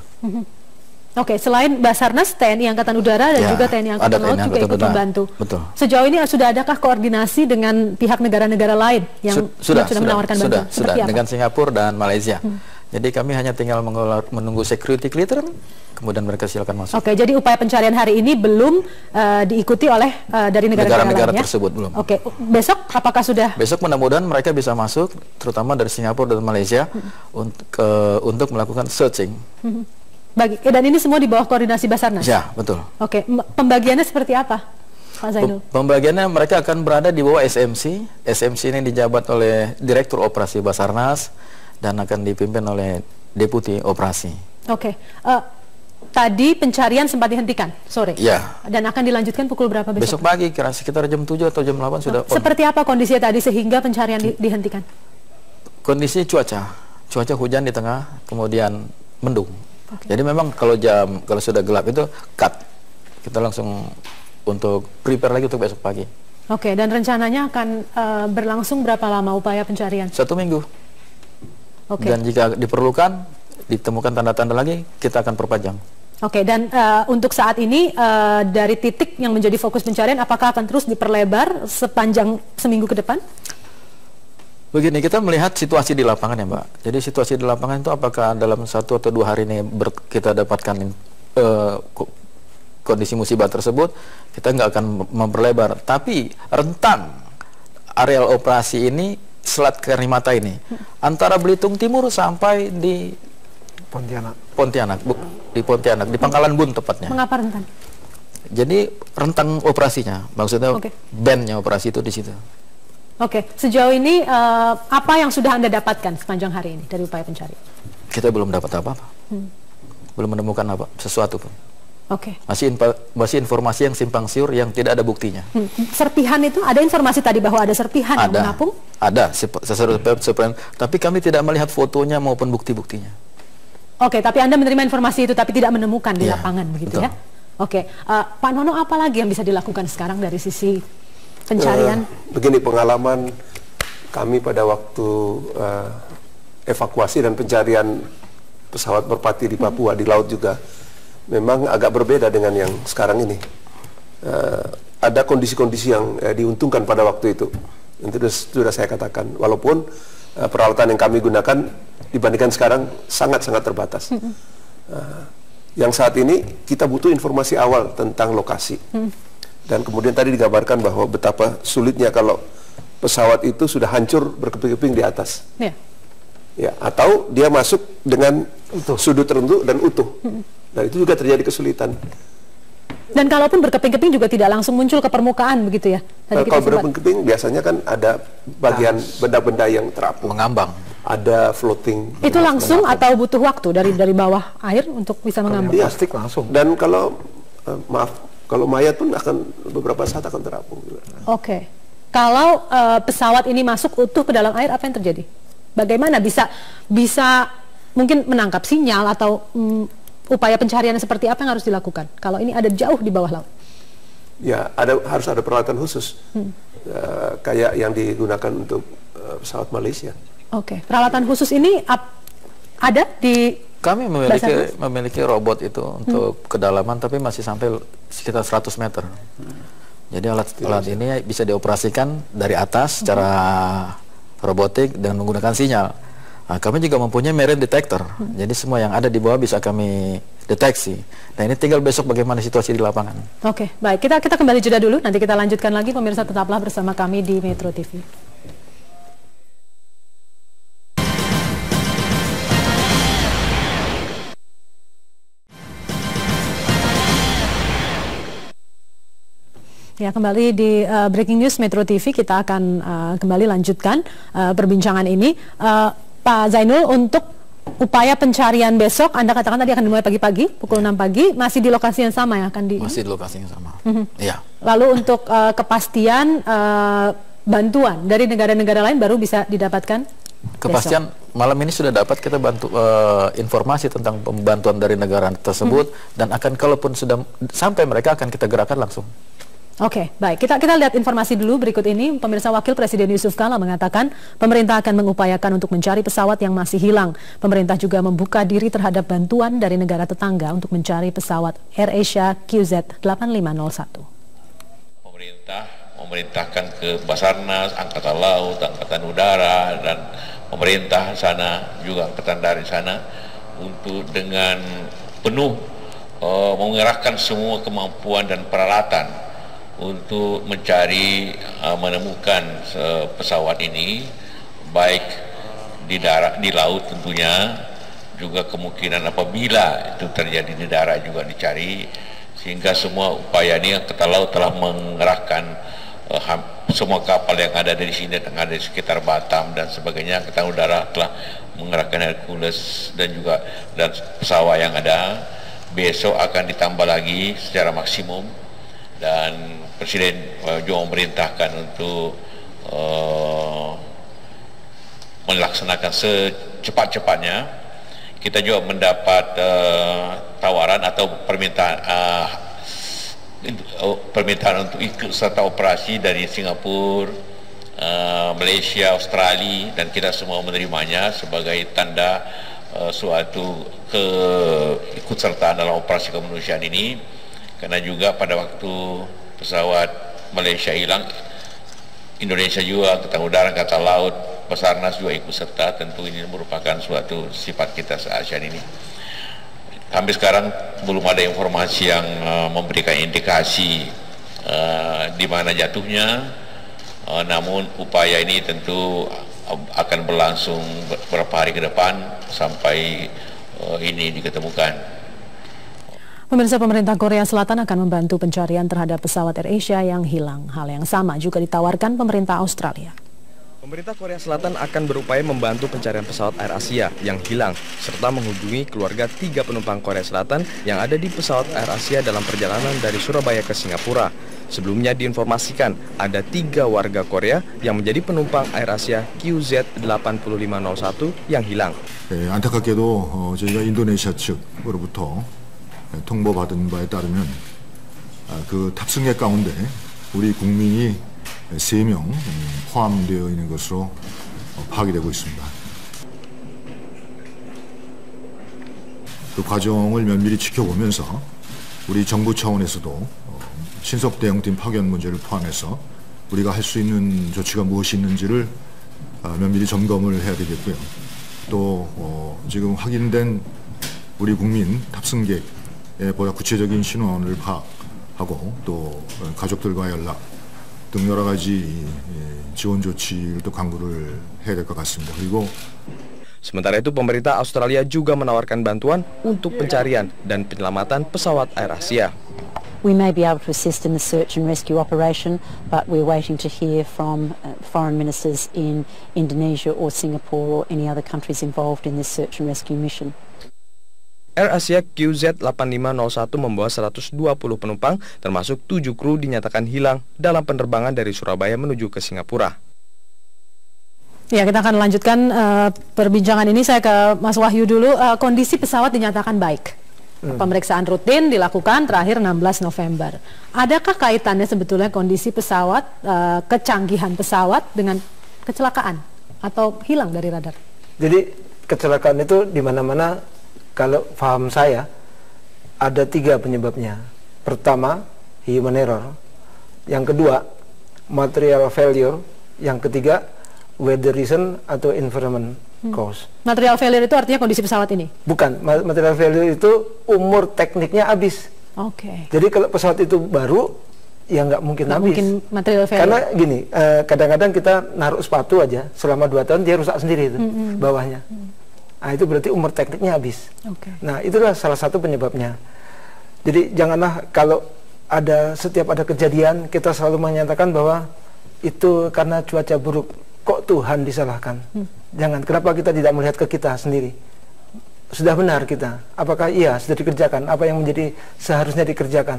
[SPEAKER 1] Selain Basarnas, TNI Angkatan Udara dan juga TNI Angkatan Laut juga ikut membantu.
[SPEAKER 10] Betul.
[SPEAKER 1] Sejauh ini sudah adakah koordinasi dengan pihak negara-negara lain yang sudah menawarkan bantuan?
[SPEAKER 10] Sudah, dengan Singapura dan Malaysia. Jadi kami hanya tinggal menunggu security clearance, kemudian mereka silakan masuk.
[SPEAKER 1] Jadi upaya pencarian hari ini belum diikuti oleh dari negara-negara lain,
[SPEAKER 10] tersebut belum.
[SPEAKER 1] Besok apakah sudah?
[SPEAKER 10] Besok mudah-mudahan mereka bisa masuk, terutama dari Singapura dan Malaysia, untuk melakukan searching.
[SPEAKER 1] Dan ini semua di bawah koordinasi Basarnas?
[SPEAKER 10] Ya, betul.
[SPEAKER 1] Pembagiannya seperti apa, Pak Zainul?
[SPEAKER 10] Pembagiannya mereka akan berada di bawah SMC. SMC ini dijabat oleh Direktur Operasi Basarnas dan akan dipimpin oleh Deputi Operasi.
[SPEAKER 1] Tadi pencarian sempat dihentikan sore?
[SPEAKER 10] Ya.
[SPEAKER 1] Dan akan dilanjutkan pukul berapa besok?
[SPEAKER 10] Besok pagi, kira sekitar jam 7 atau jam 8 sudah.
[SPEAKER 1] Seperti apa kondisinya tadi sehingga pencarian dihentikan?
[SPEAKER 10] Kondisi cuaca hujan di tengah, kemudian mendung. Jadi memang kalau sudah gelap itu cut, kita langsung untuk prepare lagi untuk besok pagi.
[SPEAKER 1] Dan rencananya akan berlangsung berapa lama upaya pencarian?
[SPEAKER 10] 1 minggu. Dan jika diperlukan, ditemukan tanda-tanda lagi, kita akan perpanjang.
[SPEAKER 1] Dan untuk saat ini dari titik yang menjadi fokus pencarian, apakah akan terus diperlebar sepanjang seminggu ke depan?
[SPEAKER 10] Begini, kita melihat situasi di lapangan ya Mbak. Jadi situasi di lapangan itu apakah dalam 1 atau 2 hari ini kita dapatkan kondisi musibah tersebut, kita nggak akan memperlebar. Tapi rentang areal operasi ini, Selat Karimata ini, antara Belitung Timur sampai di Pontianak, di Pangkalan Bun tepatnya.
[SPEAKER 1] Mengapa rentan?
[SPEAKER 10] Jadi rentang operasinya, maksudnya bandnya operasi itu di situ.
[SPEAKER 1] Sejauh ini apa yang sudah Anda dapatkan sepanjang hari ini dari upaya pencarian?
[SPEAKER 10] Kita belum dapat apa-apa, belum menemukan sesuatu pun. Masih informasi yang simpang siur yang tidak ada buktinya.
[SPEAKER 1] Serpihan itu, ada informasi tadi bahwa ada serpihan yang mengapung?
[SPEAKER 10] ada tapi kami tidak melihat fotonya maupun bukti-buktinya.
[SPEAKER 1] Oke, tapi Anda menerima informasi itu tapi tidak menemukan di lapangan begitu
[SPEAKER 10] betul.
[SPEAKER 1] ya? Oke, Pak Nono, apa lagi yang bisa dilakukan sekarang dari sisi pencarian?
[SPEAKER 9] Begini, pengalaman kami pada waktu evakuasi dan pencarian pesawat merpati di Papua di laut juga memang agak berbeda dengan yang sekarang ini. Ada kondisi-kondisi yang diuntungkan pada waktu itu. Itu sudah saya katakan. Walaupun peralatan yang kami gunakan dibandingkan sekarang sangat-sangat terbatas. Yang saat ini kita butuh informasi awal tentang lokasi. Dan kemudian tadi digambarkan bahwa betapa sulitnya kalau pesawat itu sudah hancur berkeping-keping di atas. Ya, atau dia masuk dengan sudut tertentu dan utuh. Dan itu juga terjadi kesulitan.
[SPEAKER 1] Dan kalaupun berkeping-keping juga tidak langsung muncul ke permukaan begitu ya?
[SPEAKER 9] Kalau berkeping-keping biasanya kan ada bagian benda-benda yang terapung,
[SPEAKER 10] mengambang,
[SPEAKER 9] ada floating.
[SPEAKER 1] Itu langsung atau butuh waktu dari bawah air untuk bisa mengambang?
[SPEAKER 9] Iya, plastik langsung. Dan kalau kalau mayat pun akan beberapa saat akan terapung.
[SPEAKER 1] Oke. Kalau pesawat ini masuk utuh ke dalam air, apa yang terjadi? Bagaimana bisa mungkin menangkap sinyal atau upaya pencarian seperti apa yang harus dilakukan kalau ini ada jauh di bawah laut?
[SPEAKER 9] Ya, harus ada peralatan khusus kayak yang digunakan untuk pesawat Malaysia.
[SPEAKER 1] Oke, peralatan khusus ini ada di
[SPEAKER 10] kami memiliki robot itu untuk kedalaman tapi masih sampai sekitar 100 meter. Jadi alat ini bisa dioperasikan dari atas secara robotik dan menggunakan sinyal. Nah, kami juga mempunyai marine detector, jadi semua yang ada di bawah bisa kami deteksi. Nah, ini tinggal besok bagaimana situasi di lapangan.
[SPEAKER 1] Oke, baik. Kita kembali jeda dulu, nanti kita lanjutkan lagi. Pemirsa tetaplah bersama kami di Metro TV. Ya, kembali di Breaking News Metro TV, kita akan kembali lanjutkan perbincangan ini. Pak Zainul, untuk upaya pencarian besok, Anda katakan tadi akan dimulai pagi-pagi, pukul 6 pagi, masih di lokasi yang sama yang akan
[SPEAKER 10] Masih di lokasi yang sama, iya.
[SPEAKER 1] Lalu untuk kepastian bantuan dari negara-negara lain baru bisa didapatkan?
[SPEAKER 10] Kepastian besok. Malam ini sudah dapat kita bantu informasi tentang pembantuan dari negara tersebut, dan akan kalaupun sudah sampai mereka akan kita gerakkan langsung.
[SPEAKER 1] Oke, baik. Kita lihat informasi dulu berikut ini. Pemirsa, Wakil Presiden Yusuf Kala mengatakan pemerintah akan mengupayakan untuk mencari pesawat yang masih hilang. Pemerintah juga membuka diri terhadap bantuan dari negara tetangga untuk mencari pesawat AirAsia QZ8501.
[SPEAKER 11] Pemerintah memerintahkan ke Basarnas, Angkatan Laut, Angkatan Udara, dan pemerintah sana juga Angkatan Darat sana untuk dengan penuh mengerahkan semua kemampuan dan peralatan untuk mencari, menemukan pesawat ini, baik di darat, di laut tentunya, juga kemungkinan apabila itu terjadi di darat juga dicari, sehingga semua upaya ini Angkatan Laut telah mengerahkan semua kapal yang ada di sini, yang ada di sekitar Batam dan sebagainya. Angkatan Udara telah mengerahkan Hercules dan pesawat yang ada. Besok akan ditambah lagi secara maksimum, dan Presiden juga memerintahkan untuk melaksanakan secepat-cepatnya. Kita juga mendapat tawaran atau permintaan untuk ikut serta operasi dari Singapura, Malaysia, Australia, dan kita semua menerimanya sebagai tanda suatu keikutsertaan dalam operasi kemanusiaan ini. Karena juga pada waktu pesawat Malaysia hilang, Indonesia juga, Angkatan Udara, Angkatan Laut, Basarnas juga ikut serta. Tentu ini merupakan suatu sifat kita se-ASEAN ini. Sampai sekarang belum ada informasi yang memberikan indikasi di mana jatuhnya, namun upaya ini tentu akan berlangsung beberapa hari ke depan sampai ini diketemukan.
[SPEAKER 1] Pemirsa, pemerintah Korea Selatan akan membantu pencarian terhadap pesawat AirAsia yang hilang. Hal yang sama juga ditawarkan pemerintah Australia.
[SPEAKER 12] Pemerintah Korea Selatan akan berupaya membantu pencarian pesawat AirAsia yang hilang, serta menghubungi keluarga 3 penumpang Korea Selatan yang ada di pesawat AirAsia dalam perjalanan dari Surabaya ke Singapura. Sebelumnya diinformasikan ada 3 warga Korea yang menjadi penumpang AirAsia QZ8501 yang hilang.
[SPEAKER 13] 안타깝게도 저희가 인도네시아 측으로부터 통보받은 바에 따르면 그 탑승객 가운데 우리 국민이 3명 포함되어 있는 것으로 파악이 되고 있습니다. 그 과정을 면밀히 지켜보면서 우리 정부 차원에서도 신속 대응팀 파견 문제를 포함해서 우리가 할 수 있는 조치가 무엇이 있는지를 면밀히 점검을 해야 되겠고요. 또 지금 확인된 우리 국민 탑승객의 보다 구체적인 신원을 파악하고 또 가족들과 연락 등 여러 가지 지원 조치를 또 강구를 해야 될 것 같습니다. 그리고
[SPEAKER 12] Sementara itu, pemerintah Australia juga menawarkan bantuan untuk pencarian dan penyelamatan pesawat AirAsia.
[SPEAKER 14] We may be able to assist in the search and rescue operation, but we're waiting to hear from foreign ministers in Indonesia or Singapore or any other countries involved in this search and rescue mission.
[SPEAKER 12] AirAsia QZ8501 membawa 120 penumpang, termasuk 7 kru dinyatakan hilang dalam penerbangan dari Surabaya menuju ke Singapura.
[SPEAKER 1] Ya, kita akan lanjutkan perbincangan ini. Saya ke Mas Wahyu dulu. Kondisi pesawat dinyatakan baik. Pemeriksaan rutin dilakukan terakhir 16 November. Adakah kaitannya sebetulnya kondisi pesawat, kecanggihan pesawat dengan kecelakaan atau hilang dari radar?
[SPEAKER 3] Jadi kecelakaan itu di mana-mana, kalau paham saya ada 3 penyebabnya. Pertama, human error. Yang kedua, material failure. Yang ketiga, weather reason atau environment cause.
[SPEAKER 1] Material failure itu artinya kondisi pesawat ini?
[SPEAKER 3] Bukan, material failure itu umur tekniknya habis.
[SPEAKER 1] Oke.
[SPEAKER 3] Jadi kalau pesawat itu baru, ya nggak mungkin habis.
[SPEAKER 1] Mungkin material failure.
[SPEAKER 3] Karena gini, kadang-kadang kita naruh sepatu aja, selama 2 tahun dia rusak sendiri itu bawahnya. Nah itu berarti umur tekniknya habis. Nah itulah salah satu penyebabnya. Jadi janganlah kalau setiap ada kejadian kita selalu menyatakan bahwa itu karena cuaca buruk. Kok Tuhan disalahkan? Jangan. Kenapa kita tidak melihat ke kita sendiri? Sudah benar kita. Apakah iya sudah dikerjakan? Apa yang menjadi seharusnya dikerjakan?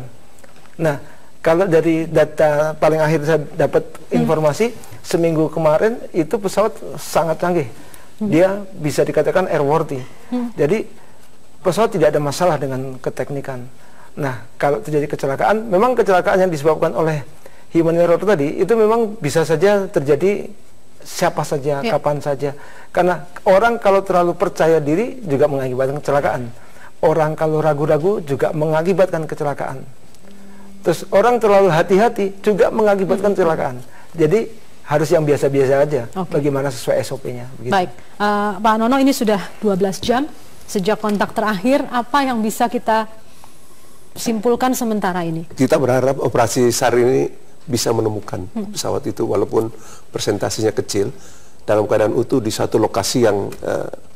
[SPEAKER 3] Nah, kalau dari data paling akhir saya dapat informasi, seminggu kemarin itu pesawat sangat canggih. Dia bisa dikatakan airworthy. Jadi pesawat tidak ada masalah dengan keteknikan. Nah, kalau terjadi kecelakaan, memang kecelakaan yang disebabkan oleh human error tadi itu memang bisa saja terjadi siapa saja, kapan saja. Karena orang kalau terlalu percaya diri juga mengakibatkan kecelakaan. Orang kalau ragu-ragu juga mengakibatkan kecelakaan. Terus orang terlalu hati-hati juga mengakibatkan kecelakaan. Jadi harus yang biasa-biasa aja. Bagaimana sesuai SOP-nya.
[SPEAKER 1] Baik, Pak Nono, ini sudah 12 jam sejak kontak terakhir. Apa yang bisa kita simpulkan sementara ini?
[SPEAKER 9] Kita berharap operasi SAR ini bisa menemukan pesawat itu walaupun persentasinya kecil dalam keadaan utuh di satu lokasi yang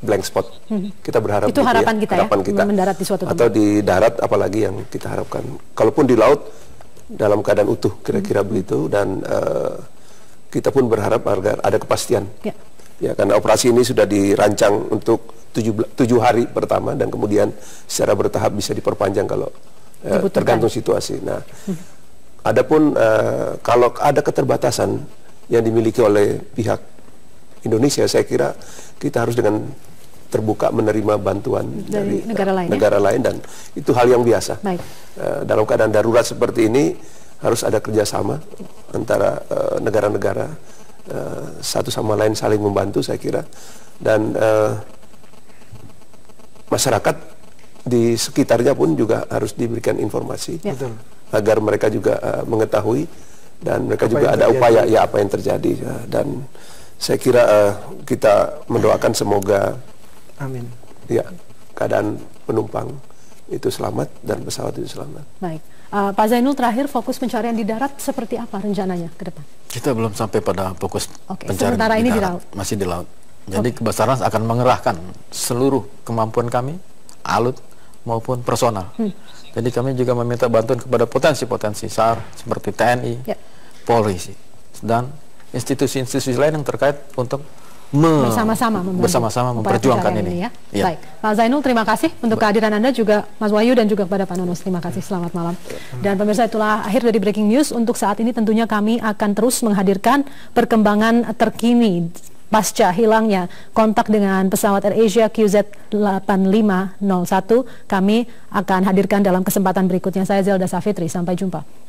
[SPEAKER 9] blank spot. Kita berharap
[SPEAKER 1] itu harapan kita,
[SPEAKER 9] harapan kita
[SPEAKER 1] mendarat di suatu tempat.
[SPEAKER 9] Atau di darat apalagi yang kita harapkan. Kalaupun di laut dalam keadaan utuh kira-kira begitu, dan kita pun berharap agar ada kepastian. Ya, karena operasi ini sudah dirancang untuk 7 hari pertama dan kemudian secara bertahap bisa diperpanjang kalau tergantung situasi. Nah, adapun kalau ada keterbatasan yang dimiliki oleh pihak Indonesia, saya kira kita harus dengan terbuka menerima bantuan dari negara lain, dan itu hal yang biasa. Dalam keadaan darurat seperti ini harus ada kerjasama antara negara-negara, satu sama lain saling membantu, saya kira, dan masyarakat di sekitarnya pun juga harus diberikan informasi agar mereka juga mengetahui, dan mereka juga ada upaya apa yang terjadi, dan saya kira kita mendoakan semoga ya keadaan penumpang itu selamat dan pesawat itu selamat.
[SPEAKER 1] Baik, Pak Zainul, terakhir fokus pencarian di darat seperti apa rencananya ke depan?
[SPEAKER 10] Kita belum sampai pada fokus pencarian
[SPEAKER 1] sementara ini
[SPEAKER 10] di darat, masih di laut. Jadi Basarnas akan mengerahkan seluruh kemampuan kami, alut maupun personal. Jadi kami juga meminta bantuan kepada potensi-potensi SAR seperti TNI, Polri, dan institusi-institusi lain yang terkait untuk
[SPEAKER 1] bersama-sama
[SPEAKER 10] memperjuangkan ini.
[SPEAKER 1] Ya. Baik, Pak Zainul, terima kasih untuk kehadiran Anda, juga Mas Wahyu dan juga kepada Pak Nunus. Terima kasih, selamat malam. Dan pemirsa, itulah akhir dari Breaking News. Untuk saat ini tentunya kami akan terus menghadirkan perkembangan terkini pasca hilangnya kontak dengan pesawat AirAsia QZ8501. Kami akan hadirkan dalam kesempatan berikutnya. Saya Zelda Safitri, sampai jumpa.